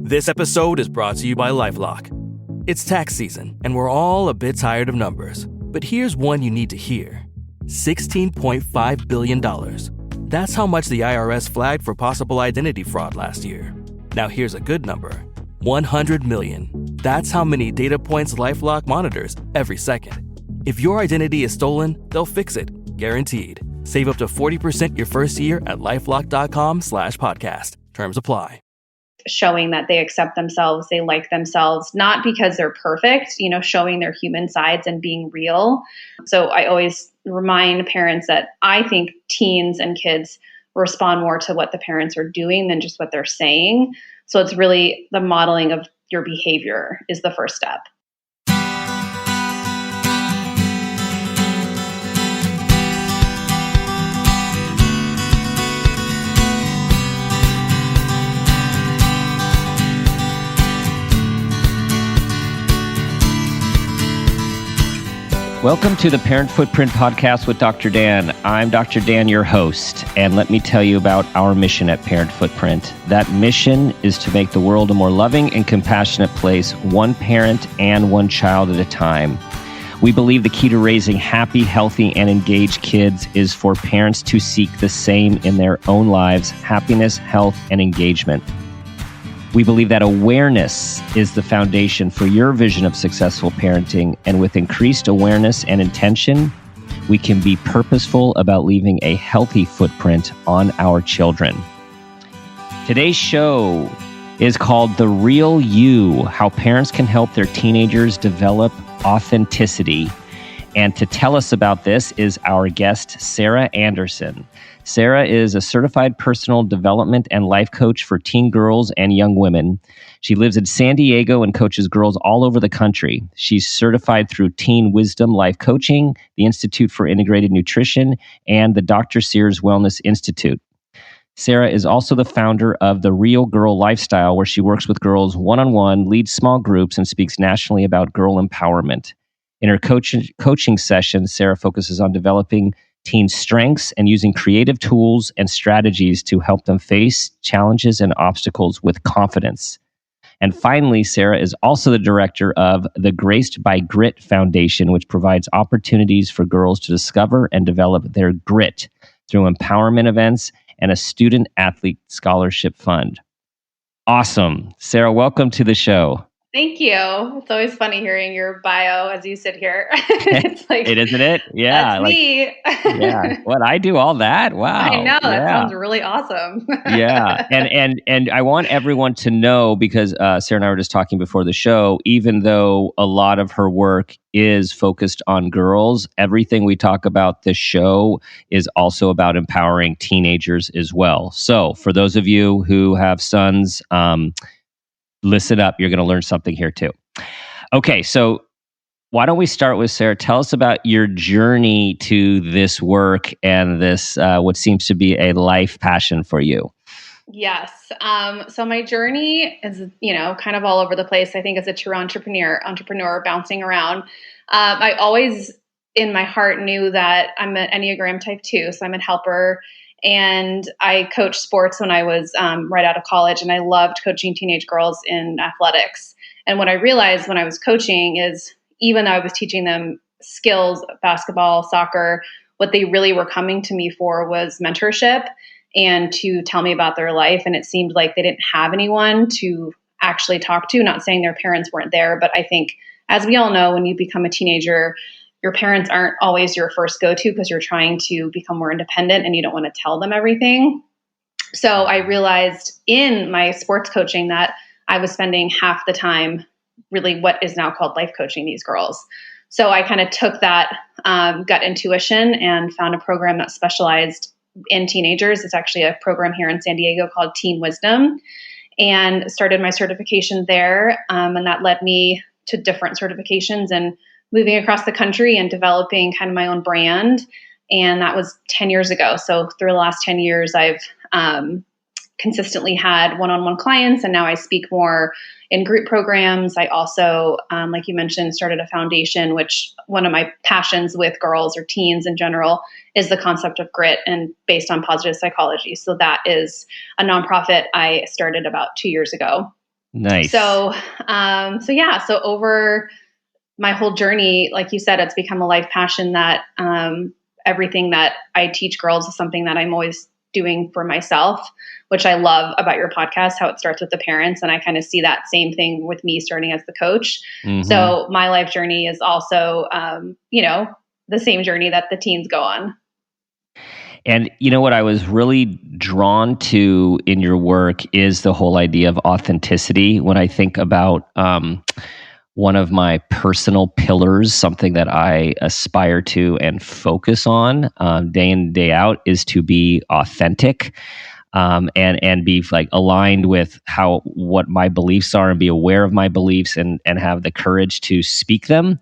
This episode is brought to you by LifeLock. It's tax season, and we're all a bit tired of numbers. But here's one you need to hear. $16.5 billion. That's how much the IRS flagged for possible identity fraud last year. Now here's a good number. 100 million. That's how many data points LifeLock monitors every second. If your identity is stolen, they'll fix it. Guaranteed. Save up to 40% your first year at LifeLock.com/podcast. Terms apply. Showing that they accept themselves, they like themselves, not because they're perfect, showing their human sides and being real. So I always remind parents that I think teens and kids respond more to what the parents are doing than just what they're saying. So it's really the modeling of your behavior is the first step. Welcome to the Parent Footprint Podcast with Dr. Dan. I'm Dr. Dan, your host, and let me tell you about our mission at Parent Footprint. That mission is to make the world a more loving and compassionate place, one parent and one child at a time. We believe the key to raising happy, healthy, and engaged kids is for parents to seek the same in their own lives: happiness, health, and engagement. We believe that awareness is the foundation for your vision of successful parenting, and with increased awareness and intention, we can be purposeful about leaving a healthy footprint on our children. Today's show is called The Real You: How Parents Can Help Their Teenagers Develop Authenticity. And to tell us about this is our guest, Sarah Andersen. Sarah is a certified personal development and life coach for teen girls and young women. She lives in San Diego and coaches girls all over the country. She's certified through Teen Wisdom Life Coaching, the Institute for Integrated Nutrition, and the Dr. Sears Wellness Institute. Sarah is also the founder of The Real Girl Lifestyle, where she works with girls one-on-one, leads small groups, and speaks nationally about girl empowerment. In her coaching sessions, Sarah focuses on developing teen strengths and using creative tools and strategies to help them face challenges and obstacles with confidence. And finally, Sarah is also the director of the Graced by Grit Foundation, which provides opportunities for girls to discover and develop their grit through empowerment events and a student athlete scholarship fund. Awesome. Sarah, welcome to the show. Thank you. It's always funny hearing your bio as you sit here. It's like, it isn't it? Yeah. That's me. Yeah. What, I do all that? Wow. I know. That sounds really awesome. Yeah. And I want everyone to know, because Sarah and I were just talking before the show, even though a lot of her work is focused on girls, everything we talk about this show is also about empowering teenagers as well. So for those of you who have sons, listen up. You're going to learn something here too. Okay, so why don't we start with Sarah? Tell us about your journey to this work and this, what seems to be a life passion for you. Yes. So my journey is, kind of all over the place. I think as a true entrepreneur bouncing around. I always, in my heart, knew that I'm an Enneagram type 2, so I'm a helper. And I coached sports when I was right out of college, and I loved coaching teenage girls in athletics. And what I realized when I was coaching is, even though I was teaching them skills, basketball, soccer, what they really were coming to me for was mentorship and to tell me about their life. And it seemed like they didn't have anyone to actually talk to, not saying their parents weren't there, but I think, as we all know, when you become a teenager, your parents aren't always your first go-to because you're trying to become more independent and you don't want to tell them everything. So I realized in my sports coaching that I was spending half the time really what is now called life coaching these girls. So I kind of took that gut intuition and found a program that specialized in teenagers. It's actually a program here in San Diego called Teen Wisdom, and started my certification there. And that led me to different certifications and moving across the country and developing kind of my own brand. And that was 10 years ago. So through the last 10 years, I've consistently had one-on-one clients, and now I speak more in group programs. I also, like you mentioned, started a foundation, which one of my passions with girls or teens in general is the concept of grit and based on positive psychology. So that is a nonprofit I started about 2 years ago. Nice. So over my whole journey, like you said, it's become a life passion that everything that I teach girls is something that I'm always doing for myself, which I love about your podcast, how it starts with the parents. And I kind of see that same thing with me starting as the coach. Mm-hmm. So my life journey is also, the same journey that the teens go on. And you know what I was really drawn to in your work is the whole idea of authenticity. When I think about one of my personal pillars, something that I aspire to and focus on day in, day out, is to be authentic. And be like aligned with what my beliefs are and be aware of my beliefs and have the courage to speak them.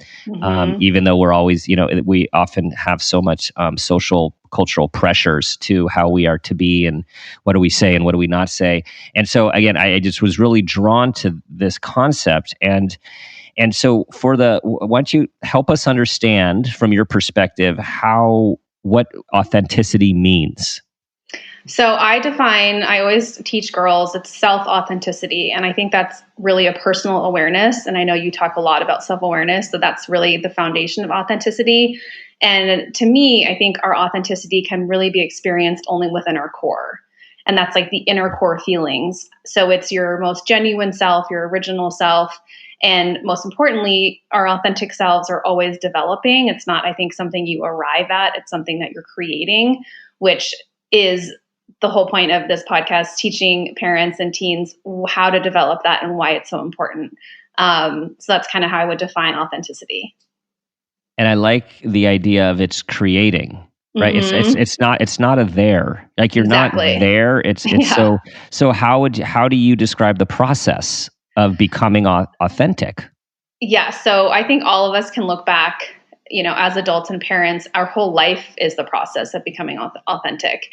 Even though we're always, we often have so much social cultural pressures to how we are to be and what do we say and what do we not say. And so again, I just was really drawn to this concept. And so why don't you help us understand from your perspective what authenticity means? So I always teach girls, it's self-authenticity. And I think that's really a personal awareness. And I know you talk a lot about self-awareness, so that's really the foundation of authenticity. And to me, I think our authenticity can really be experienced only within our core. And that's like the inner core feelings. So it's your most genuine self, your original self. And most importantly, our authentic selves are always developing. It's not, I think, something you arrive at. It's something that you're creating, which is the whole point of this podcast, teaching parents and teens how to develop that and why it's so important. So that's kind of how I would define authenticity. And I like the idea of it's creating, right? Mm-hmm. It's not a there. Like you're Exactly. not there. It's yeah. So how do you describe the process of becoming authentic? Yeah. So I think all of us can look back, as adults and parents, our whole life is the process of becoming authentic.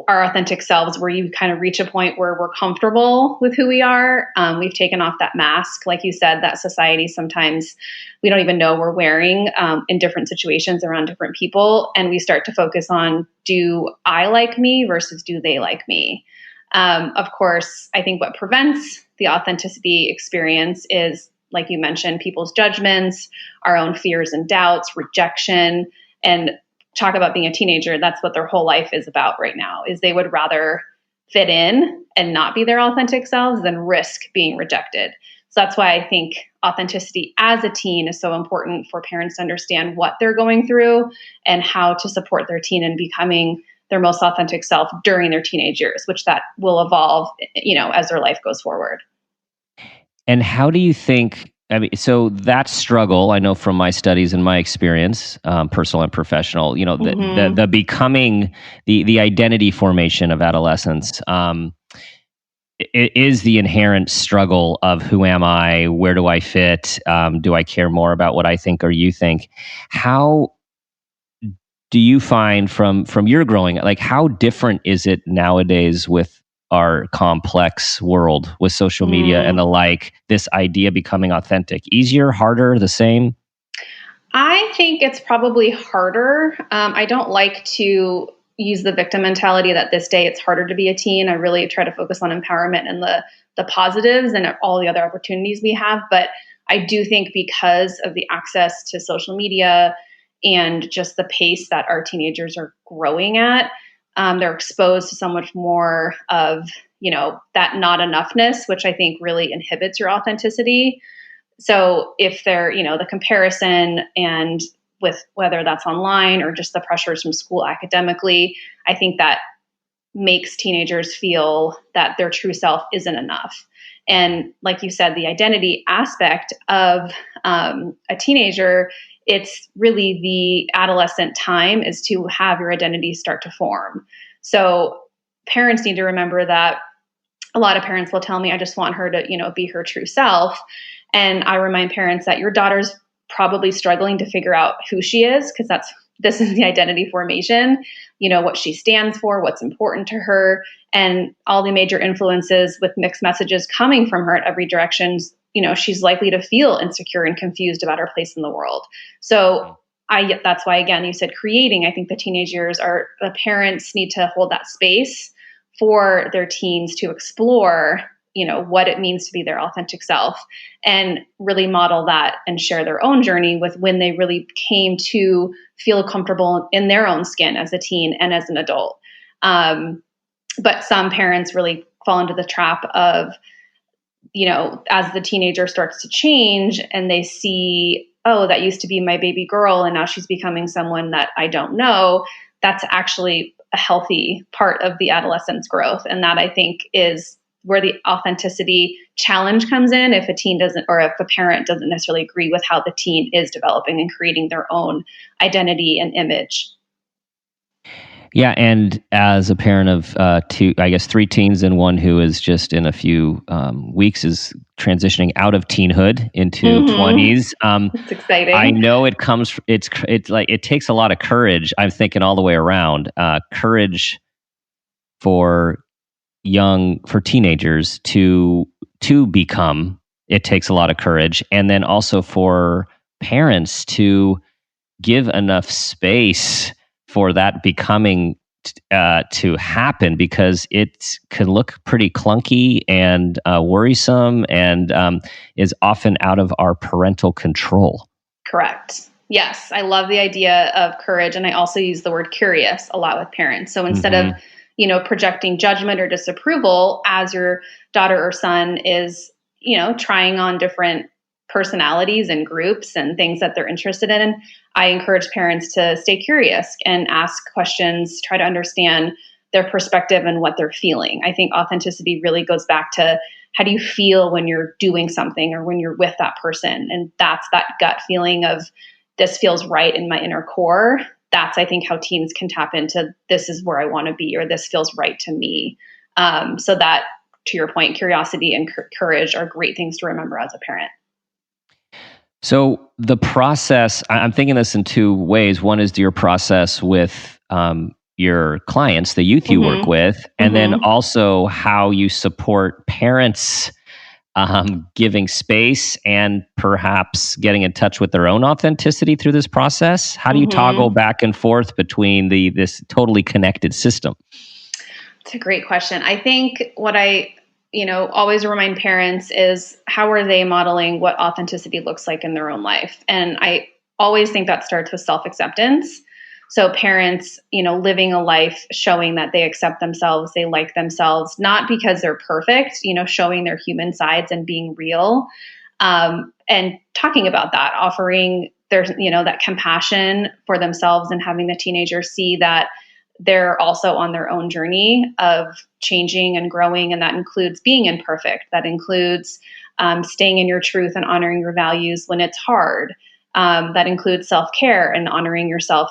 Our authentic selves, where you kind of reach a point where we're comfortable with who we are. We've taken off that mask, like you said, that society sometimes we don't even know we're wearing in different situations around different people. And we start to focus on, do I like me versus do they like me? Of course, I think what prevents the authenticity experience is, like you mentioned, people's judgments, our own fears and doubts, rejection, and talk about being a teenager. That's what their whole life is about right now, is they would rather fit in and not be their authentic selves than risk being rejected. So that's why I think authenticity as a teen is so important for parents to understand what they're going through and how to support their teen in becoming their most authentic self during their teenage years, which that will evolve, as their life goes forward. And how do you think, so that struggle, I know from my studies and my experience, personal and professional, the becoming, the identity formation of adolescence, it is the inherent struggle of who am I, where do I fit, do I care more about what I think or you think? How do you find from your growing, like how different is it nowadays with our complex world with social media and the like, this idea becoming authentic? Easier, harder, the same? I think it's probably harder. I don't like to use the victim mentality that this day it's harder to be a teen. I really try to focus on empowerment and the positives and all the other opportunities we have. But I do think because of the access to social media and just the pace that our teenagers are growing at, they're exposed to so much more of, that not enoughness, which I think really inhibits your authenticity. So if they're, the comparison and with whether that's online or just the pressures from school academically, I think that makes teenagers feel that their true self isn't enough. And like you said, the identity aspect of a teenager, it's really the adolescent time is to have your identity start to form. So parents need to remember that a lot of parents will tell me, I just want her to, be her true self. And I remind parents that your daughter's probably struggling to figure out who she is, because this is the identity formation, what she stands for, what's important to her, and all the major influences with mixed messages coming from her at every direction. She's likely to feel insecure and confused about her place in the world. So that's why, again, you said creating. I think the teenage years the parents need to hold that space for their teens to explore what it means to be their authentic self, and really model that and share their own journey with when they really came to feel comfortable in their own skin as a teen and as an adult. But some parents really fall into the trap of, as the teenager starts to change and they see, oh, that used to be my baby girl and now she's becoming someone that I don't know. That's actually a healthy part of the adolescence growth. And that, I think, is where the authenticity challenge comes in if a teen doesn't, or if a parent doesn't necessarily agree with how the teen is developing and creating their own identity and image. Yeah, and as a parent of three teens and one who is just in a few weeks is transitioning out of teenhood into 20s. It's exciting. I know it takes a lot of courage. I'm thinking all the way around. Courage for teenagers to become. It takes a lot of courage, and then also for parents to give enough space for that becoming to happen, because it can look pretty clunky and worrisome, and is often out of our parental control. Correct. Yes, I love the idea of courage, and I also use the word curious a lot with parents. So instead of projecting judgment or disapproval as your daughter or son is trying on different personalities and groups and things that they're interested in, I encourage parents to stay curious and ask questions, try to understand their perspective and what they're feeling. I think authenticity really goes back to, how do you feel when you're doing something or when you're with that person? And that's that gut feeling of, this feels right in my inner core. That's, I think, how teens can tap into, this is where I want to be, or this feels right to me. So that, to your point, curiosity and courage are great things to remember as a parent. So the process, I'm thinking this in two ways. One is your process with your clients, the youth you work with, and then also how you support parents giving space and perhaps getting in touch with their own authenticity through this process. How do you toggle back and forth between this totally connected system? It's a great question. I think what I always remind parents is, how are they modeling what authenticity looks like in their own life? And I always think that starts with self-acceptance. So parents, living a life showing that they accept themselves, they like themselves, not because they're perfect, showing their human sides and being real, and talking about that, offering their, that compassion for themselves, and having the teenager see that they're also on their own journey of changing and growing. And that includes being imperfect. That includes staying in your truth and honoring your values when it's hard. That includes self-care and honoring yourself,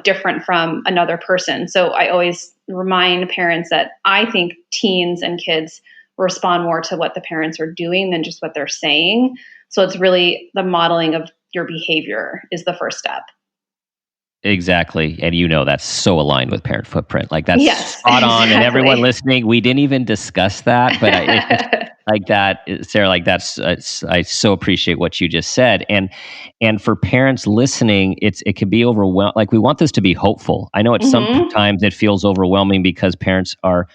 different from another person. So I always remind parents that I think teens and kids respond more to what the parents are doing than just what they're saying. So it's really the modeling of your behavior is the first step. Exactly. And that's so aligned with Parent Footprint. Like, that's spot on. Exactly. And everyone listening, we didn't even discuss that, but like that, Sarah, like I so appreciate what you just said. And for parents listening, it can be overwhelming. Like, we want this to be hopeful. I know sometimes it feels overwhelming because parents are,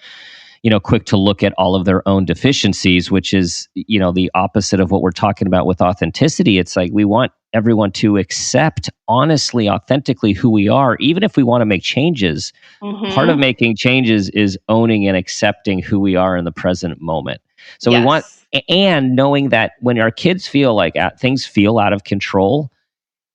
quick to look at all of their own deficiencies, which is, the opposite of what we're talking about with authenticity. It's like, we want everyone to accept honestly, authentically who we are, even if we want to make changes. Part of making changes is owning and accepting who we are in the present moment. So we want, and knowing that when our kids feel like things feel out of control,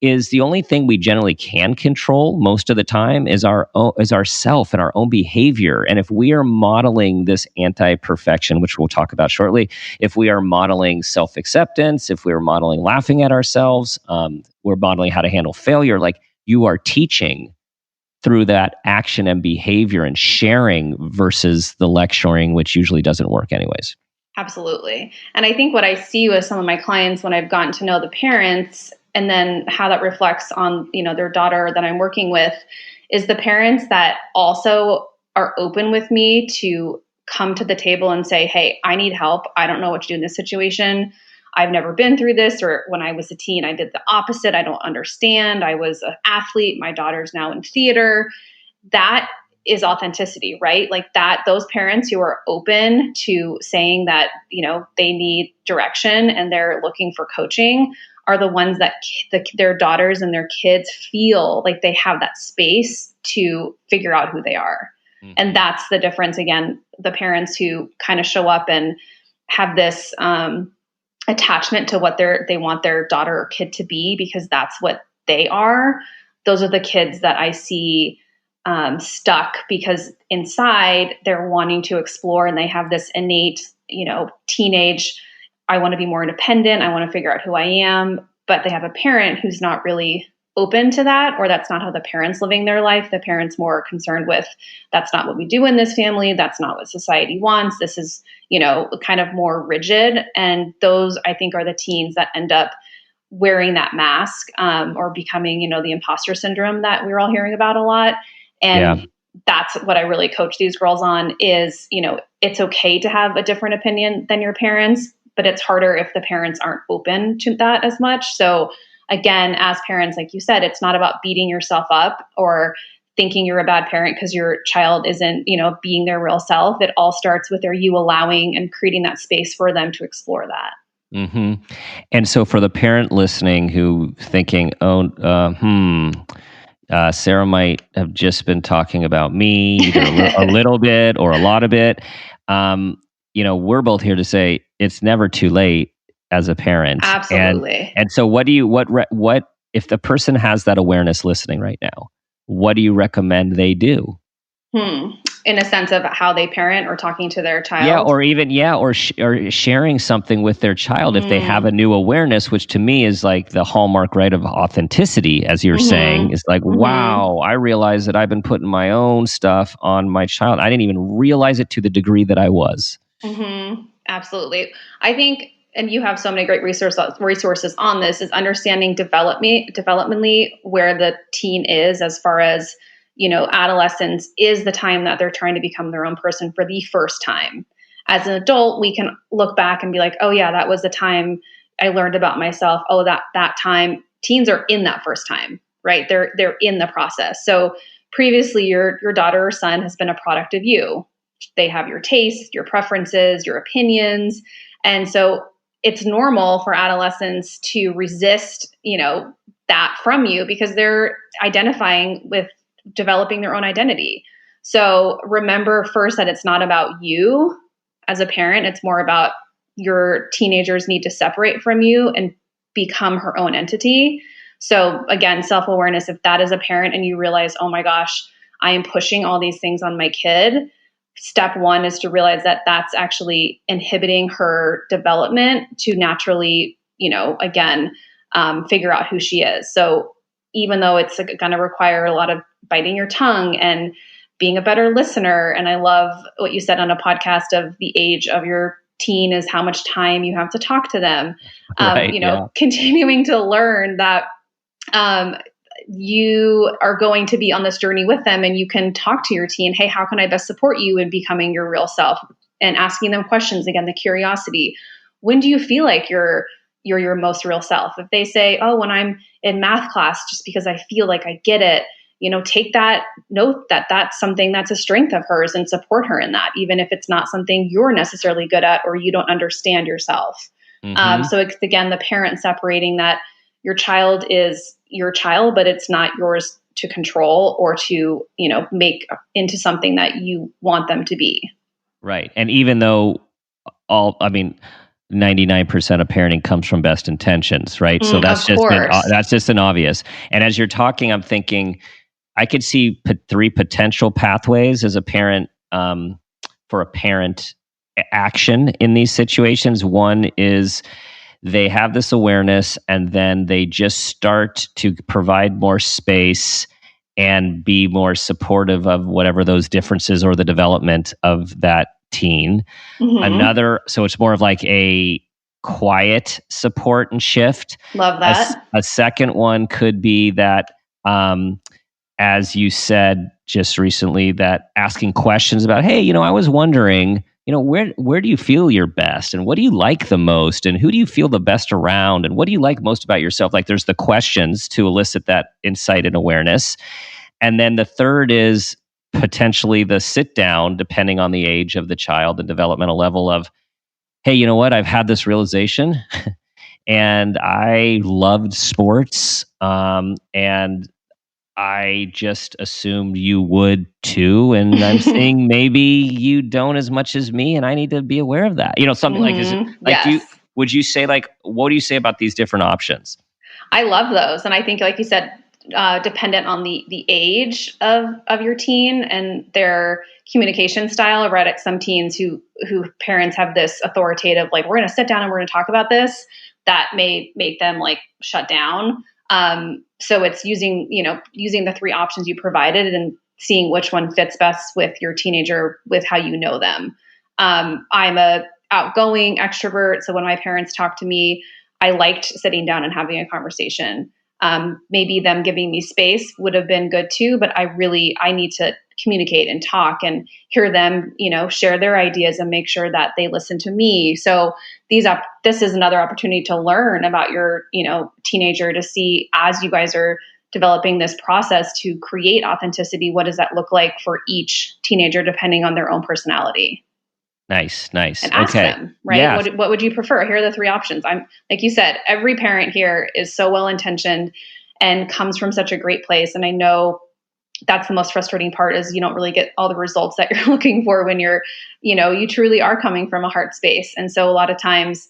is the only thing we generally can control most of the time is ourself and our own behavior. And if we are modeling this anti-perfection, which we'll talk about shortly, if we are modeling self-acceptance, if we are modeling laughing at ourselves, we're modeling how to handle failure, like, you are teaching through that action and behavior and sharing versus the lecturing, which usually doesn't work anyways. Absolutely. And I think what I see with some of my clients when I've gotten to know the parents, and then how that reflects on, their daughter that I'm working with, is the parents that also are open with me to come to the table and say, hey, I need help. I don't know what to do in this situation. I've never been through this. Or when I was a teen, I did the opposite. I don't understand. I was an athlete. My daughter's now in theater. That is authenticity, right? Like that, those parents who are open to saying that, they need direction and they're looking for coaching are the ones that their daughters and their kids feel like they have that space to figure out who they are. Mm-hmm. And that's the difference. Again, the parents who kind of show up and have this attachment to what they want their daughter or kid to be because that's what they are. Those are the kids that I see stuck because inside they're wanting to explore and they have this innate, teenage, I want to be more independent. I want to figure out who I am, but they have a parent who's not really open to that, or that's not how the parent's living their life. The parent's more concerned with, that's not what we do in this family. That's not what society wants. This is, kind of more rigid. And those, I think, are the teens that end up wearing that mask or becoming, the imposter syndrome that we're all hearing about a lot. And that's what I really coach these girls on is, it's okay to have a different opinion than your parents, but it's harder if the parents aren't open to that as much. So again, as parents, like you said, it's not about beating yourself up or thinking you're a bad parent because your child isn't, being their real self. It all starts with you allowing and creating that space for them to explore that. Mm-hmm. And so for the parent listening who thinking, Sarah might have just been talking about me either a little bit or a lot of it. We're both here to say it's never too late as a parent. Absolutely. And so what if the person has that awareness listening right now, what do you recommend they do? In a sense of how they parent or talking to their child? Yeah, or even, or sharing something with their child if they have a new awareness, which to me is like the hallmark, right, of authenticity, as you're saying. It's like, wow, I realize that I've been putting my own stuff on my child. I didn't even realize it to the degree that I was. Absolutely. I think, and you have so many great resources on this, is understanding developmentally where the teen is as far as, adolescence is the time that they're trying to become their own person for the first time. As an adult, we can look back and be like, oh yeah, that was the time I learned about myself. Oh, that time. Teens are in that first time, right? They're in the process. So previously your daughter or son has been a product of you. They have your tastes, your preferences, your opinions. And so it's normal for adolescents to resist, that from you because they're identifying with developing their own identity. So remember first that it's not about you as a parent. It's more about your teenagers need to separate from you and become her own entity. So again, self-awareness, if that is a parent and you realize, oh my gosh, I am pushing all these things on my kid, step one is to realize that that's actually inhibiting her development to naturally, figure out who she is. So even though it's going to require a lot of biting your tongue and being a better listener, and I love what you said on a podcast of the age of your teen is how much time you have to talk to them, continuing to learn that you are going to be on this journey with them and you can talk to your teen, hey, how can I best support you in becoming your real self? And asking them questions, again, the curiosity. When do you feel like you're your most real self? If they say, oh, when I'm in math class, just because I feel like I get it, take that note that that's something that's a strength of hers and support her in that, even if it's not something you're necessarily good at or you don't understand yourself. So it's, again, the parent separating that your child is your child, but it's not yours to control or to, make into something that you want them to be. Right. And even though 99% of parenting comes from best intentions, right? So that's just an obvious. And as you're talking, I'm thinking I could see three potential pathways as a parent for a parent action in these situations. One is they have this awareness and then they just start to provide more space and be more supportive of whatever those differences or the development of that teen. So it's more of like a quiet support and shift. Love that. A second one could be that, as you said just recently, that asking questions about, hey, I was wondering, where do you feel your best and what do you like the most and who do you feel the best around and what do you like most about yourself? Like there's the questions to elicit that insight and awareness. And then the third is potentially the sit down, depending on the age of the child and developmental level of, hey, you know what? I've had this realization and I loved sports. And I just assumed you would too. And I'm seeing maybe you don't as much as me, and I need to be aware of that. Something like, is it like, Yes. would you say, like, what do you say about these different options? I love those. And I think, like you said, dependent on the age of your teen and their communication style. I've read at some teens who parents have this authoritative, like, we're going to sit down and we're going to talk about this, that may make them like shut down. So it's using the three options you provided and seeing which one fits best with your teenager, with how you know them. I'm a outgoing extrovert. So when my parents talked to me, I liked sitting down and having a conversation. Maybe them giving me space would have been good too, but I need to communicate and talk and hear them, share their ideas and make sure that they listen to me. So this is another opportunity to learn about your, teenager, to see, as you guys are developing this process to create authenticity, what does that look like for each teenager, depending on their own personality. Nice. And ask them, right? Yeah. What would you prefer? Here are the three options. I'm, like you said, every parent here is so well-intentioned and comes from such a great place. And I know that's the most frustrating part, is you don't really get all the results that you're looking for when you're, you truly are coming from a heart space. And so a lot of times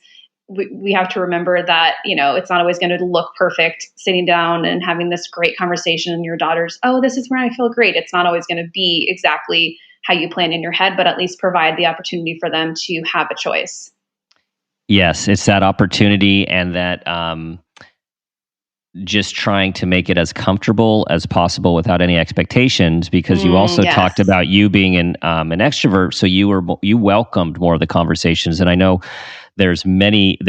we have to remember that, it's not always going to look perfect sitting down and having this great conversation and your daughter's, oh, this is where I feel great. It's not always going to be exactly how you plan in your head, but at least provide the opportunity for them to have a choice. Yes, it's that opportunity, and that just trying to make it as comfortable as possible without any expectations, because you also talked about you being an extrovert, so you welcomed more of the conversations. And I know there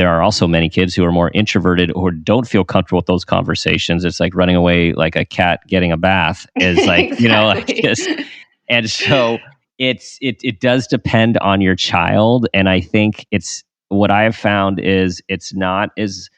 are also many kids who are more introverted or don't feel comfortable with those conversations. It's like running away like a cat getting a bath is like, Exactly. And so it does depend on your child. And I think what I have found is it's not as,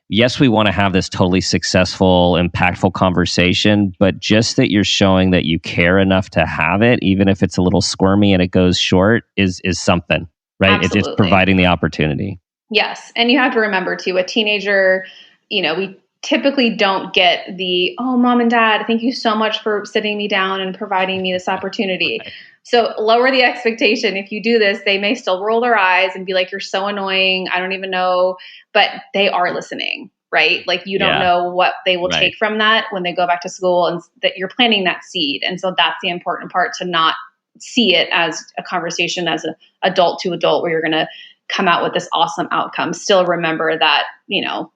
yes, we want to have this totally successful, impactful conversation, but just that you're showing that you care enough to have it, even if it's a little squirmy and it goes short, is something, right? It's providing the opportunity. Yes. And you have to remember too, a teenager, we typically don't get the, oh, mom and dad, thank you so much for sitting me down and providing me this opportunity. Right. So lower the expectation. If you do this, they may still roll their eyes and be like, you're so annoying, I don't even know, but they are listening, right? Like, you don't know what they will take from that when they go back to school, and that you're planting that seed. And so that's the important part, to not see it as a conversation as an adult to adult where you're going to come out with this awesome outcome. Still remember that,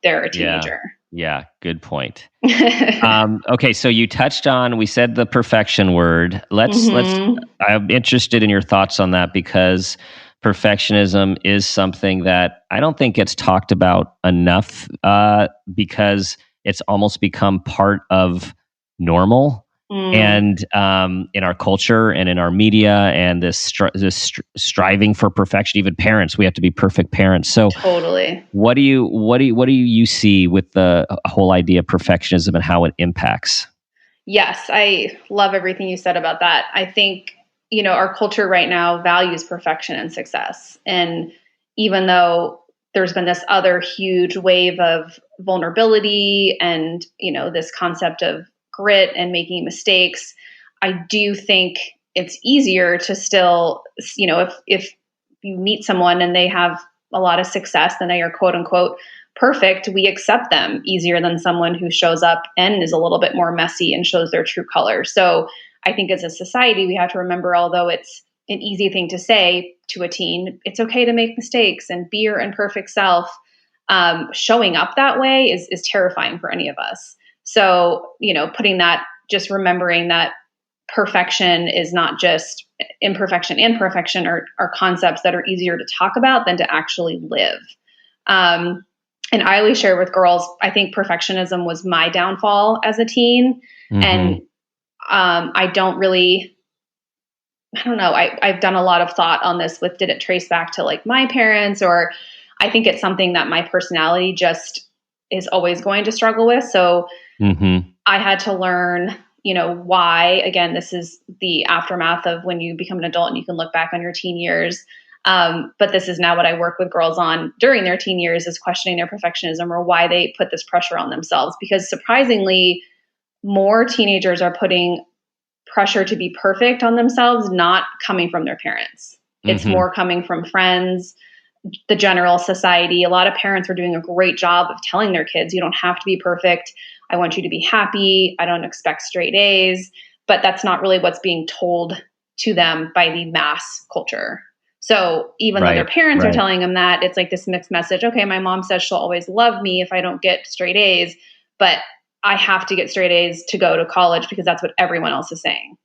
they're a teenager. Yeah, good point. Okay, so you touched on, we said the perfection word. I'm interested in your thoughts on that, because perfectionism is something that I don't think gets talked about enough, because it's almost become part of normal. And in our culture and in our media, and this striving for perfection. Even parents, we have to be perfect parents. So totally. What do you see with the whole idea of perfectionism and how it impacts? Yes, I love everything you said about that. I think, our culture right now values perfection and success. And even though there's been this other huge wave of vulnerability and, this concept of grit and making mistakes, I do think it's easier to still, if you meet someone and they have a lot of success and they are quote unquote perfect, we accept them easier than someone who shows up and is a little bit more messy and shows their true color. So I think as a society, we have to remember, although it's an easy thing to say to a teen, it's okay to make mistakes and be your imperfect self. Showing up that way is terrifying for any of us. So, putting that, just remembering that perfection is not just imperfection and perfection are concepts that are easier to talk about than to actually live. And I always share with girls, I think perfectionism was my downfall as a teen. Mm-hmm. And I don't know. I've done a lot of thought on this with, did it trace back to like my parents, or I think it's something that my personality just is always going to struggle with. So I had to learn why. Again, this is the aftermath of when you become an adult and you can look back on your teen years. But this is now what I work with girls on during their teen years, is questioning their perfectionism or why they put this pressure on themselves. Because surprisingly, more teenagers are putting pressure to be perfect on themselves, not coming from their parents. It's more coming from friends, the general society. A lot of parents are doing a great job of telling their kids, you don't have to be perfect. I want you to be happy. I don't expect straight A's. But that's not really what's being told to them by the mass culture. So even though their parents are telling them that, it's like this mixed message. Okay, my mom says she'll always love me if I don't get straight A's, but I have to get straight A's to go to college because that's what everyone else is saying.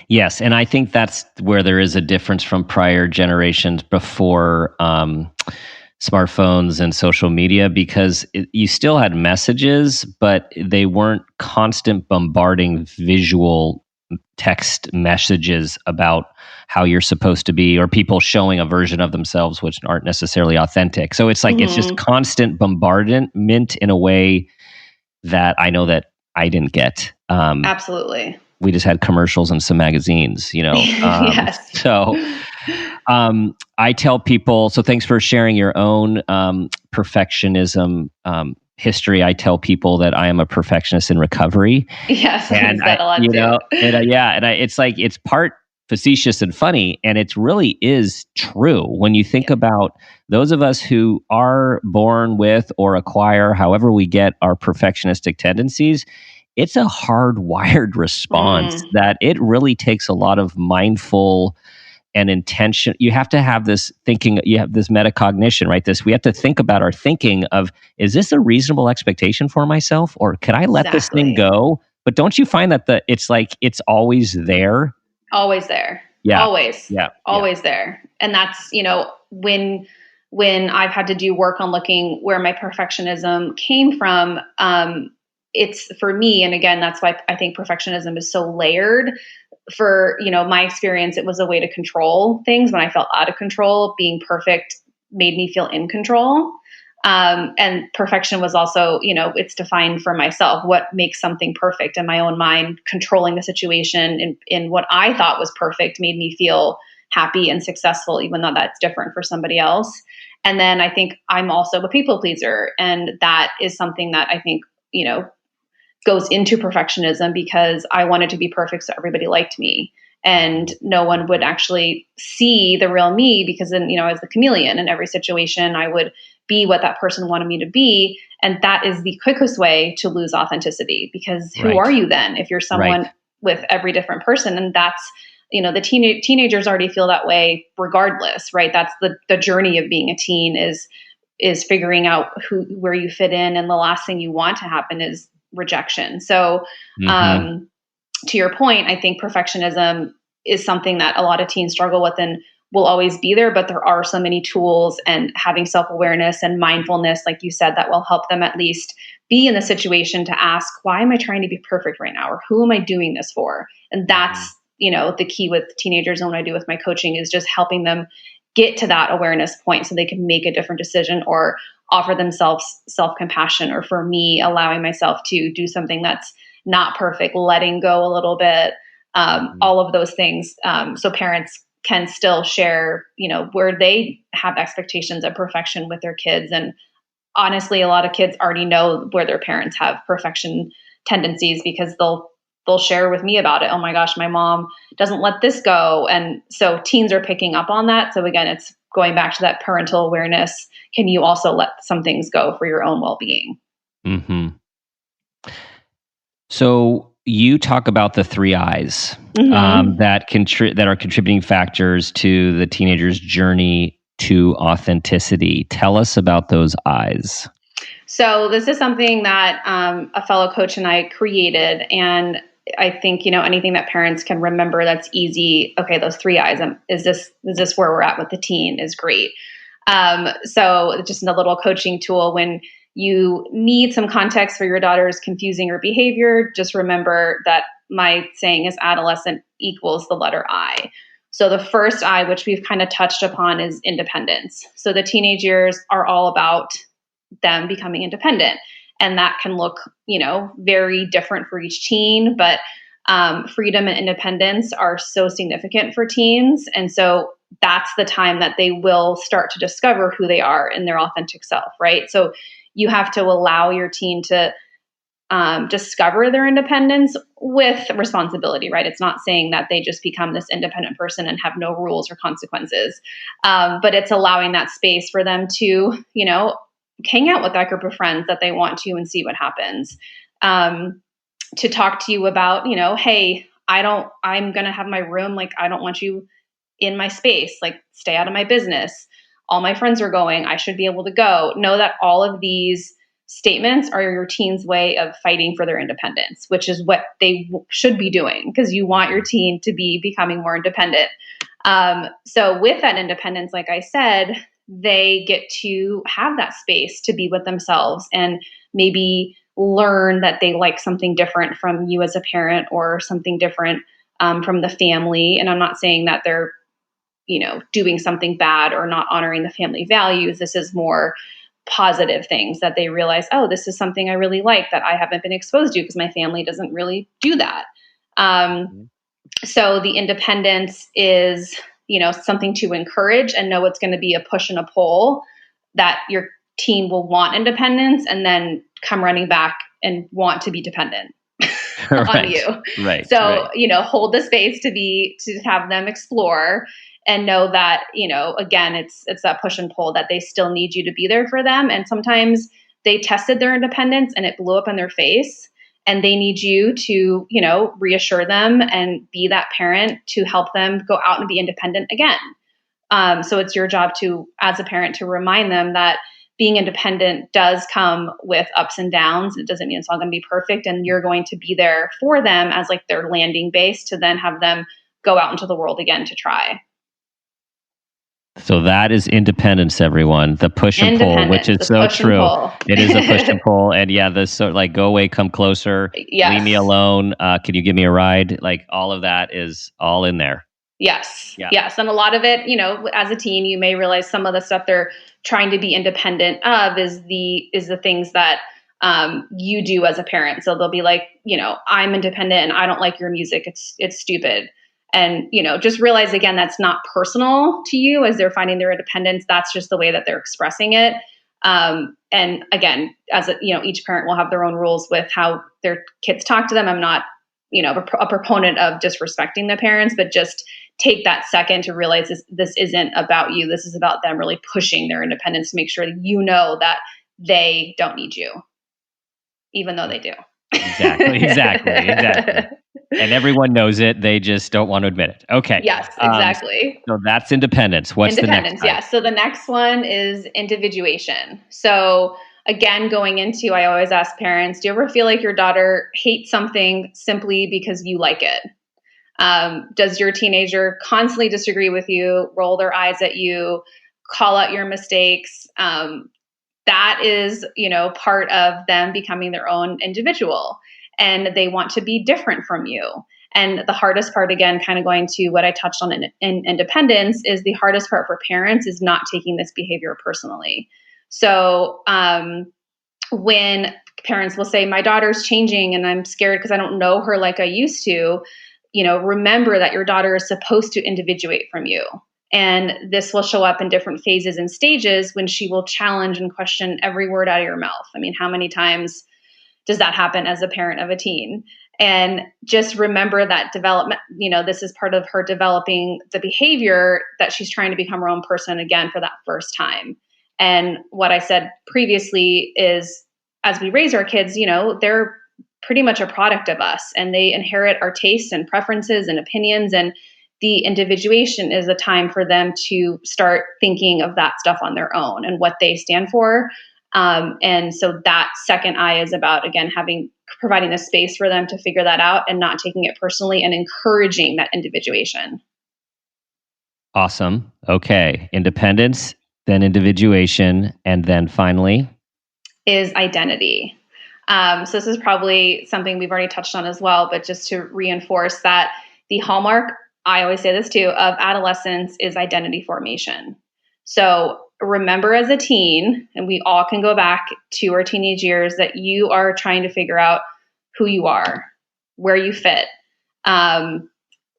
Yes, and I think that's where there is a difference from prior generations before smartphones and social media, because you still had messages, but they weren't constant bombarding visual text messages about how you're supposed to be, or people showing a version of themselves which aren't necessarily authentic. So it's like it's just constant bombardment in a way that I know that I didn't get. Absolutely. We just had commercials and some magazines, Yes. So I tell people, so thanks for sharing your own perfectionism history. I tell people that I am a perfectionist in recovery. Yes, and that a lot too. It's like, it's part facetious and funny, and it really is true when you think about those of us who are born with or acquire, however we get our perfectionistic tendencies. It's a hardwired response that it really takes a lot of mindful and intention. You have to have this thinking, you have this metacognition, right? We have to think about our thinking of, is this a reasonable expectation for myself, or can I let this thing go? But don't you find that it's like, it's always there? Always there. Yeah. Always. Yeah. Always there. And that's, when I've had to do work on looking where my perfectionism came from, it's for me. And again, that's why I think perfectionism is so layered. For, my experience, it was a way to control things. When I felt out of control, being perfect made me feel in control. And perfection was also, it's defined for myself. What makes something perfect in my own mind? Controlling the situation in what I thought was perfect made me feel happy and successful, even though that's different for somebody else. And then I think I'm also a people pleaser. And that is something that I think, goes into perfectionism, because I wanted to be perfect so everybody liked me. And no one would actually see the real me, because then, I was the chameleon in every situation. I would be what that person wanted me to be. And that is the quickest way to lose authenticity, because who are you then if you're someone with every different person? And that's, the teenagers already feel that way regardless, right? That's the journey of being a teen is figuring out where you fit in. And the last thing you want to happen is rejection. So, to your point, I think perfectionism is something that a lot of teens struggle with and will always be there, but there are so many tools and having self-awareness and mindfulness, like you said, that will help them at least be in the situation to ask, why am I trying to be perfect right now? Or who am I doing this for? And that's, the key with teenagers, and what I do with my coaching is just helping them get to that awareness point so they can make a different decision or offer themselves self-compassion, or for me, allowing myself to do something that's not perfect, letting go a little bit, all of those things. So parents can still share, where they have expectations of perfection with their kids. And honestly, a lot of kids already know where their parents have perfection tendencies, because they'll share with me about it. Oh my gosh, my mom doesn't let this go. And so teens are picking up on that. So again, it's going back to that parental awareness. Can you also let some things go for your own well-being? So you talk about the 3 I's that are contributing factors to the teenager's journey to authenticity. Tell us about those I's. So this is something that a fellow coach and I created, and I think, anything that parents can remember that's easy. Okay, those 3 I's. Is this where we're at with the teen is great. So just a little coaching tool. When you need some context for your daughter's confusing her behavior, just remember that my saying is adolescent equals the letter I. So the first I, which we've kind of touched upon, is independence. So the teenage years are all about them becoming independent. And that can look, very different for each teen, but freedom and independence are so significant for teens. And so that's the time that they will start to discover who they are in their authentic self, right? So you have to allow your teen to discover their independence with responsibility, right? It's not saying that they just become this independent person and have no rules or consequences, but it's allowing that space for them to, hang out with that group of friends that they want to and see what happens. To talk to you about, hey, I'm going to have my room. Like, I don't want you in my space, like stay out of my business. All my friends are going, I should be able to go. Know that all of these statements are your teen's way of fighting for their independence, which is what they should be doing because you want your teen to be becoming more independent. So with that independence, like I said, they get to have that space to be with themselves and maybe learn that they like something different from you as a parent or something different from the family. And I'm not saying that they're, doing something bad or not honoring the family values. This is more positive things that they realize, oh, this is something I really like that I haven't been exposed to because my family doesn't really do that. So the independence is, something to encourage and know it's going to be a push and a pull that your teen will want independence and then come running back and want to be dependent on you. Right. So, hold the space to have them explore and know that, again, it's that push and pull that they still need you to be there for them. And sometimes they tested their independence and it blew up in their face and they need you to, reassure them and be that parent to help them go out and be independent again. So it's your job as a parent, to remind them that being independent does come with ups and downs. It doesn't mean it's all going to be perfect. And you're going to be there for them as like their landing base to then have them go out into the world again to try. So that is independence, everyone. The push and pull, which is so true. It is a push and pull. And yeah, go away, come closer, leave me alone. Can you give me a ride? Like all of that is all in there. Yes. Yeah. Yes. And a lot of it, as a teen, you may realize some of the stuff they're trying to be independent of is the things that you do as a parent. So they'll be like, I'm independent and I don't like your music. It's stupid. And, just realize again, that's not personal to you as they're finding their independence. That's just the way that they're expressing it. And again, each parent will have their own rules with how their kids talk to them. I'm not, a proponent of disrespecting the parents, but just take that second to realize this isn't about you. This is about them really pushing their independence to make sure that that they don't need you, even though they do. Exactly. And everyone knows it. They just don't want to admit it. Okay. Yes, exactly. So that's independence. What's the next? Yeah. So the next one is individuation. So again, going into, I always ask parents, do you ever feel like your daughter hates something simply because you like it? Does your teenager constantly disagree with you, roll their eyes at you, call out your mistakes? That is, part of them becoming their own individual. And they want to be different from you. And the hardest part, again, kind of going to what I touched on in independence, is the hardest part for parents is not taking this behavior personally. So when parents will say, my daughter's changing and I'm scared because I don't know her like I used to, remember that your daughter is supposed to individuate from you. And this will show up in different phases and stages when she will challenge and question every word out of your mouth. I mean, how many times does that happen as a parent of a teen? And just remember that development, this is part of her developing the behavior that she's trying to become her own person again for that first time. And what I said previously is, as we raise our kids, they're pretty much a product of us and they inherit our tastes and preferences and opinions. And the individuation is a time for them to start thinking of that stuff on their own and what they stand for. And so that second I is about, again, providing the space for them to figure that out and not taking it personally and encouraging that individuation. Awesome. Okay. Independence, then individuation, and then finally is identity. So this is probably something we've already touched on as well, but just to reinforce that the hallmark, I always say this too, of adolescence is identity formation. So remember as a teen, and we all can go back to our teenage years, that you are trying to figure out who you are, where you fit,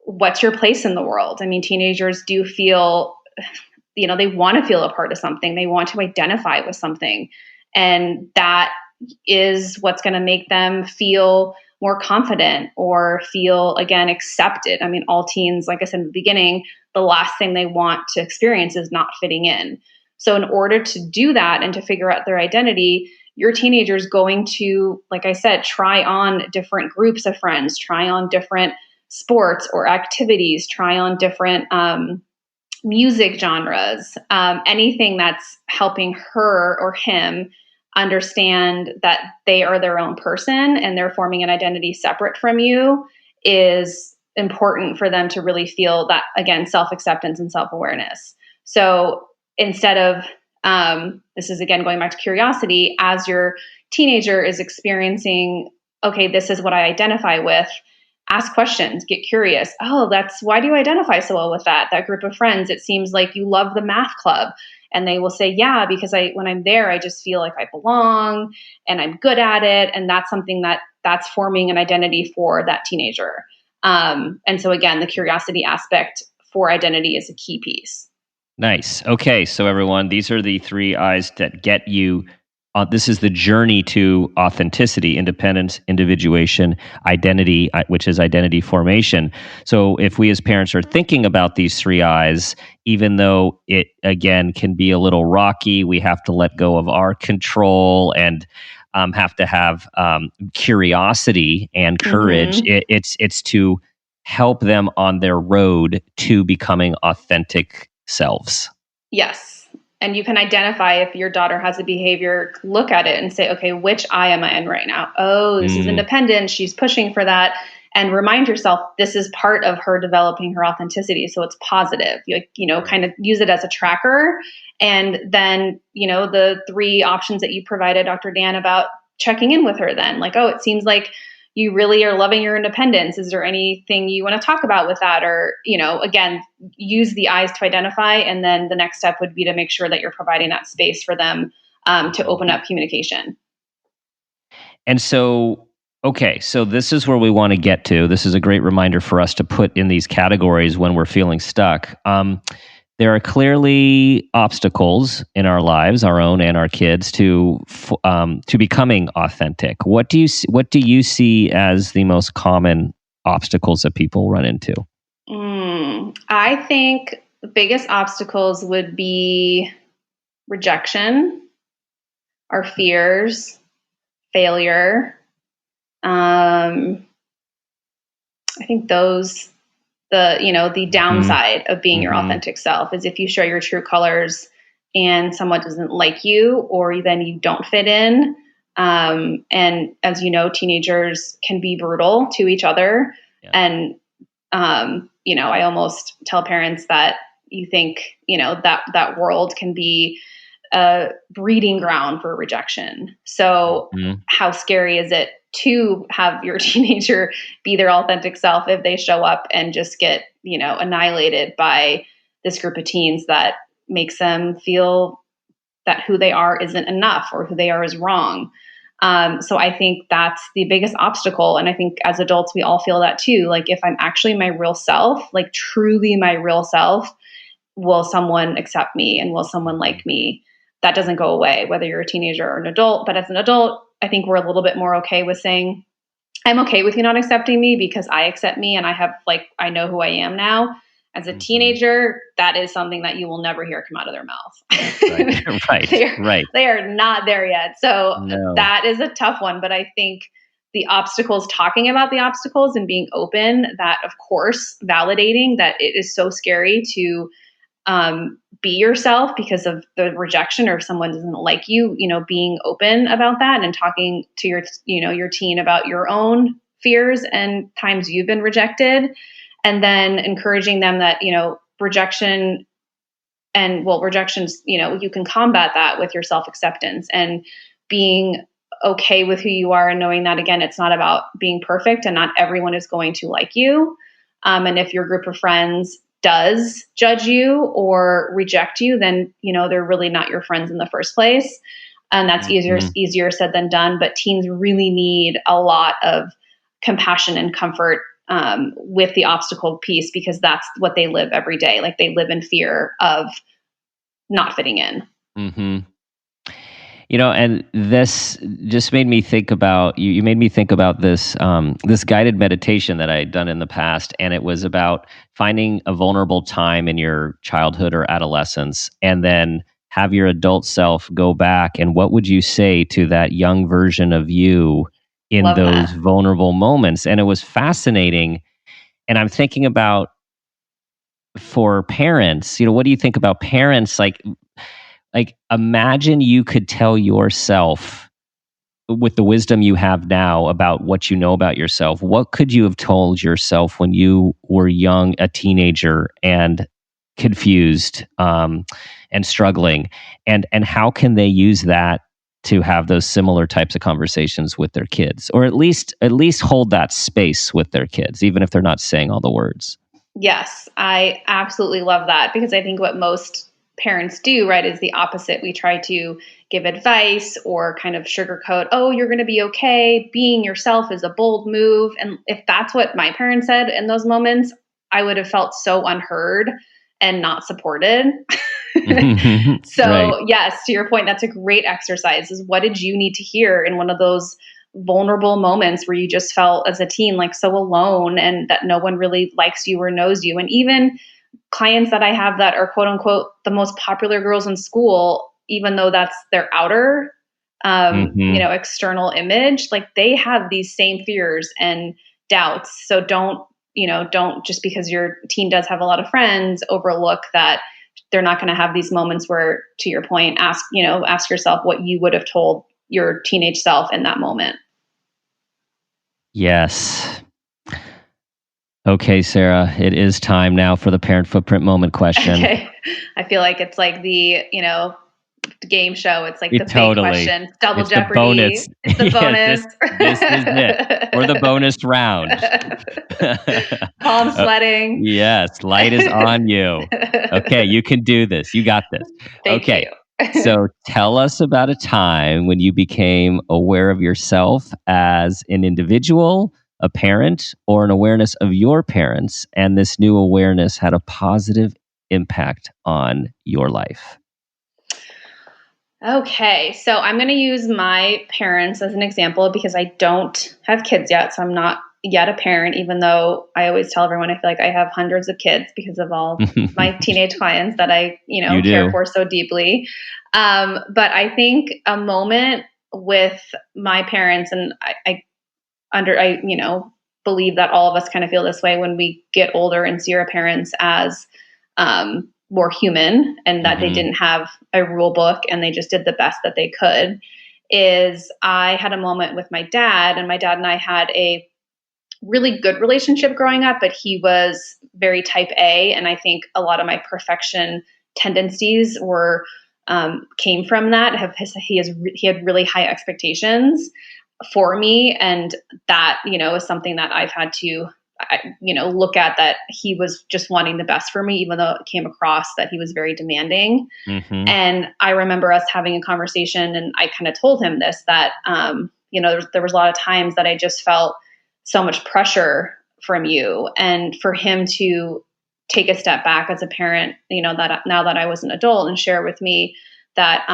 what's your place in the world. I mean, teenagers do feel, they want to feel a part of something. They want to identify with something. And that is what's going to make them feel more confident or feel, again, accepted. I mean, all teens, like I said in the beginning, the last thing they want to experience is not fitting in. So in order to do that and to figure out their identity, your teenager is going to, like I said, try on different groups of friends, try on different sports or activities, try on different music genres, anything that's helping her or him understand that they are their own person and they're forming an identity separate from you is important for them to really feel that, again, self-acceptance and self-awareness. So instead of, this is again going back to curiosity, as your teenager is experiencing, okay, this is what I identify with, ask questions, get curious. Oh, why do you identify so well with that group of friends? It seems like you love the math club. And they will say, yeah, because when I'm there, I just feel like I belong and I'm good at it. And that's something that's forming an identity for that teenager. And so again, the curiosity aspect for identity is a key piece. Nice. Okay. So everyone, these are the 3 I's that get you. This is the journey to authenticity, independence, individuation, identity, which is identity formation. So if we as parents are thinking about these 3 I's, even though it, again, can be a little rocky, we have to let go of our control and have to have curiosity and courage. Mm-hmm. It's to help them on their road to becoming authentic selves. Yes. And you can identify if your daughter has a behavior, look at it and say, okay, which I am I in right now? Oh, this is independent. She's pushing for that. And remind yourself, this is part of her developing her authenticity. So it's positive. Kind of use it as a tracker. And then, the 3 options that you provided, Dr. Dan, about checking in with her then. Like, oh, it seems like you really are loving your independence. Is there anything you want to talk about with that? Or, again, use the eyes to identify. And then the next step would be to make sure that you're providing that space for them to open up communication. And so, okay, so this is where we want to get to. This is a great reminder for us to put in these categories when we're feeling stuck. There are clearly obstacles in our lives, our own and our kids, to becoming authentic. What do you see as the most common obstacles that people run into? I think the biggest obstacles would be rejection, our fears, failure. I think those. The downside of being your authentic self is if you show your true colors and someone doesn't like you, or then you don't fit in. And as you know, teenagers can be brutal to each other. Yeah. And, I almost tell parents that you think, that world can be a breeding ground for rejection. So how scary is it to have your teenager be their authentic self if they show up and just get, annihilated by this group of teens that makes them feel that who they are isn't enough or who they are is wrong. So I think that's the biggest obstacle. And I think as adults, we all feel that too. Like if I'm actually my real self, like truly my real self, will someone accept me and will someone like me? That doesn't go away, whether you're a teenager or an adult. But as an adult, I think we're a little bit more okay with saying, I'm okay with you not accepting me because I accept me and I know who I am now. As a teenager, that is something that you will never hear come out of their mouth. Right. They are not there yet. So That is a tough one. But I think the obstacles, talking about the obstacles and being open, that of course, validating that it is so scary to be yourself because of the rejection or if someone doesn't like you, being open about that and talking to your teen about your own fears and times you've been rejected, and then encouraging them that, rejections, you can combat that with your self-acceptance and being okay with who you are and knowing that, again, it's not about being perfect and not everyone is going to like you. And if your group of friends does judge you or reject you, then, they're really not your friends in the first place. And that's easier said than done. But teens really need a lot of compassion and comfort with the obstacle piece, because that's what they live every day. Like, they live in fear of not fitting in. Mm-hmm. And this just made me think about, you made me think about this guided meditation that I had done in the past. And it was about finding a vulnerable time in your childhood or adolescence, and then have your adult self go back. And what would you say to that young version of you in Love those that. vulnerable moments? And it was fascinating. And I'm thinking about, for parents, what do you think about parents? Like, imagine you could tell yourself, with the wisdom you have now about what you know about yourself, what could you have told yourself when you were young, a teenager, and confused and struggling? And how can they use that to have those similar types of conversations with their kids, or at least hold that space with their kids, even if they're not saying all the words? Yes, I absolutely love that, because I think what most parents do, right, is the opposite. We try to give advice or kind of sugarcoat, oh, you're going to be okay. Being yourself is a bold move. And if that's what my parents said in those moments, I would have felt so unheard and not supported. So Right. yes, to your point, that's a great exercise, is what did you need to hear in one of those vulnerable moments where you just felt as a teen like so alone, and that no one really likes you or knows you. And even clients that I have that are quote unquote the most popular girls in school, even though that's their outer, external image, like, they have these same fears and doubts. So don't just because your teen does have a lot of friends, overlook that they're not going to have these moments where, to your point, ask yourself what you would have told your teenage self in that moment. Yes. Okay, Sarah, it is time now for the parent footprint moment question. Okay. I feel like it's like the game show. It's like the big question. Double it's Jeopardy. The bonus. It's the bonus. This is it. Or the bonus round. Palm sweating. Yes, light is on you. Okay, you can do this. You got this. Thank okay. you. So tell us about a time when you became aware of yourself as an individual, a parent, or an awareness of your parents, and this new awareness had a positive impact on your life. Okay, so I'm going to use my parents as an example, because I don't have kids yet, so I'm not yet a parent, even though I always tell everyone I feel like I have hundreds of kids because of all my teenage clients that I, care for so deeply. But I think a moment with my parents, and I believe that all of us kind of feel this way when we get older and see our parents as more human, and that they didn't have a rule book and they just did the best that they could, is I had a moment with my dad, and my dad and I had a really good relationship growing up, but he was very type A. And I think a lot of my perfection tendencies were came from that. He had really high expectations for me. And that, is something that I've had to, look at, that he was just wanting the best for me, even though it came across that he was very demanding. And I remember us having a conversation, and I kind of told him this, that, there was a lot of times that I just felt so much pressure from you, and for him to take a step back as a parent, that now that I was an adult, and share with me that,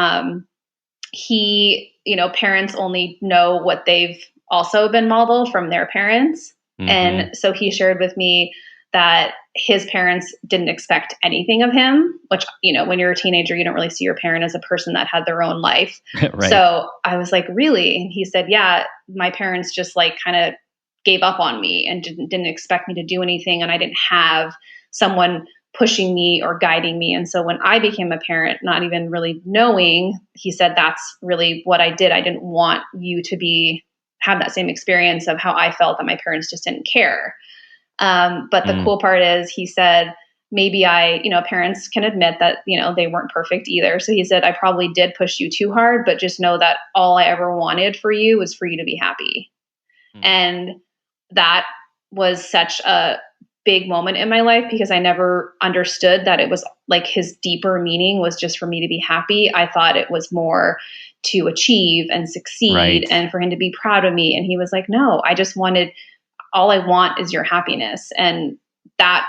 parents only know what they've also been modeled from their parents. And so he shared with me that his parents didn't expect anything of him, which, when you're a teenager, you don't really see your parent as a person that had their own life. Right. So I was like, really? And he said, yeah, my parents just like kind of gave up on me and didn't expect me to do anything. And I didn't have someone pushing me or guiding me. And so when I became a parent, not even really knowing, he said, that's really what I did. I didn't want you to have that same experience of how I felt, that my parents just didn't care. But the cool part is, he said, maybe parents can admit that, they weren't perfect either. So he said, I probably did push you too hard, but just know that all I ever wanted for you was for you to be happy. And that was such a big moment in my life because I never understood that it was like his deeper meaning was just for me to be happy. I thought it was more to achieve and succeed and for him to be proud of me. And he was like, no, all I want is your happiness. And that,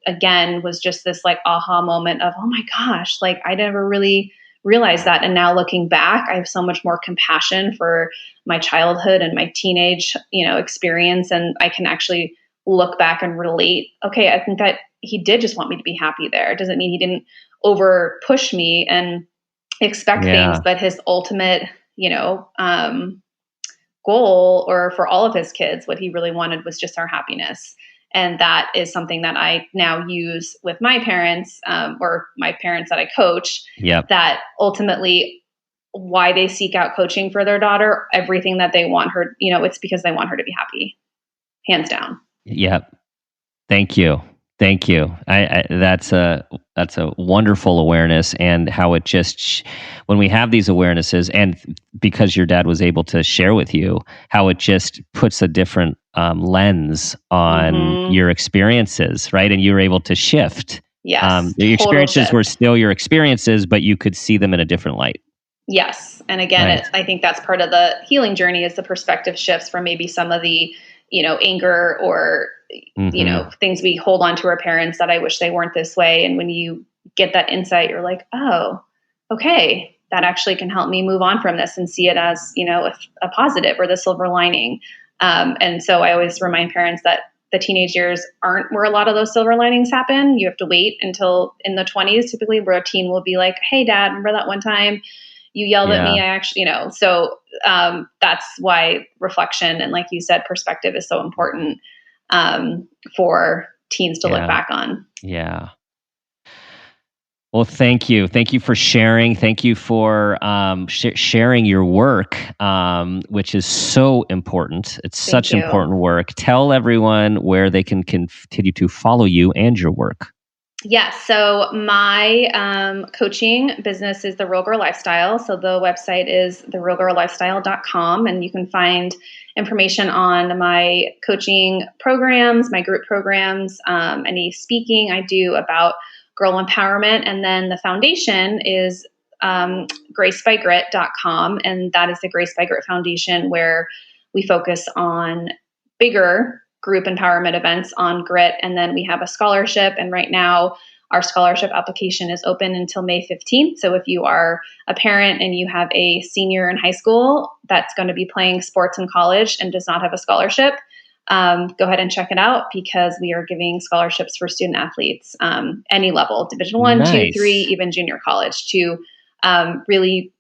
again, was just this like aha moment of, oh my gosh, like I never really realized that. And now looking back, I have so much more compassion for my childhood and my teenage, experience. And I can actually look back and relate. Okay, I think that he did just want me to be happy there. It doesn't mean he didn't over push me and expect things, but his ultimate, goal, or for all of his kids, what he really wanted was just our happiness. And that is something that I now use with my parents, or my parents that I coach, that ultimately why they seek out coaching for their daughter, everything that they want her, it's because they want her to be happy, hands down. Yep. Thank you. That's a wonderful awareness, and how it just, when we have these awarenesses, and because your dad was able to share with you, how it just puts a different lens on your experiences, right? And you were able to shift. Yes. Your experiences were still your experiences, but you could see them in a different light. Yes. And again, I think that's part of the healing journey, is the perspective shifts from maybe some of the, anger or, things we hold on to our parents that I wish they weren't this way. And when you get that insight, you're like, oh, okay, that actually can help me move on from this and see it as, a positive or the silver lining. And so I always remind parents that the teenage years aren't where a lot of those silver linings happen. You have to wait until in the 20s, typically, where a teen will be like, hey, Dad, remember that one time you yelled at me? I actually, so that's why reflection and, like you said, perspective is so important for teens to look back on. Yeah. Well, thank you. Thank you for sharing. Thank you for sharing your work, which is so important. It's such important work. Tell everyone where they can continue to follow you and your work. Yes. So my coaching business is The Real Girl Lifestyle. So the website is therealgirllifestyle.com, and you can find information on my coaching programs, my group programs, any speaking I do about girl empowerment. And then the foundation is gracebygrit.com. And that is the Grace by Grit Foundation, where we focus on bigger group empowerment events on grit. And then we have a scholarship. And right now our scholarship application is open until May 15th. So if you are a parent and you have a senior in high school that's going to be playing sports in college and does not have a scholarship, go ahead and check it out, because we are giving scholarships for student athletes, any level, Division 1, 2, 3, even junior college, to really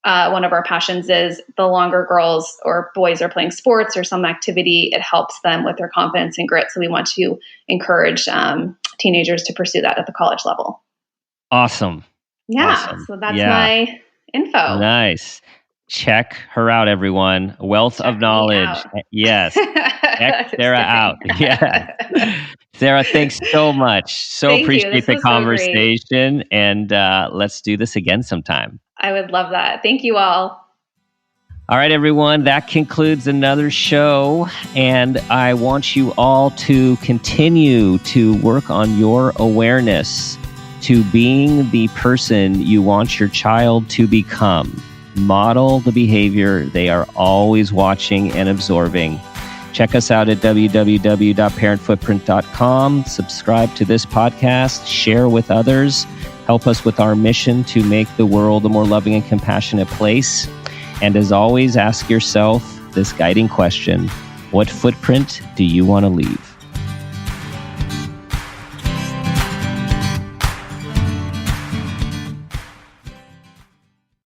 one of our passions is the longer girls or boys are playing sports or some activity, it helps them with their confidence and grit. So we want to encourage teenagers to pursue that at the college level. Awesome. Yeah. Awesome. So that's my info. Nice. Check her out, everyone. Wealth of knowledge. Yes. Check Sarah out. Yeah. Sarah, thanks so much. Appreciate the conversation. And let's do this again sometime. I would love that. Thank you all. All right, everyone. That concludes another show. And I want you all to continue to work on your awareness to being the person you want your child to become. Model the behavior they are always watching and absorbing. Check us out at www.parentfootprint.com. Subscribe to this podcast, share with others, help us with our mission to make the world a more loving and compassionate place. And as always, ask yourself this guiding question: what footprint do you want to leave?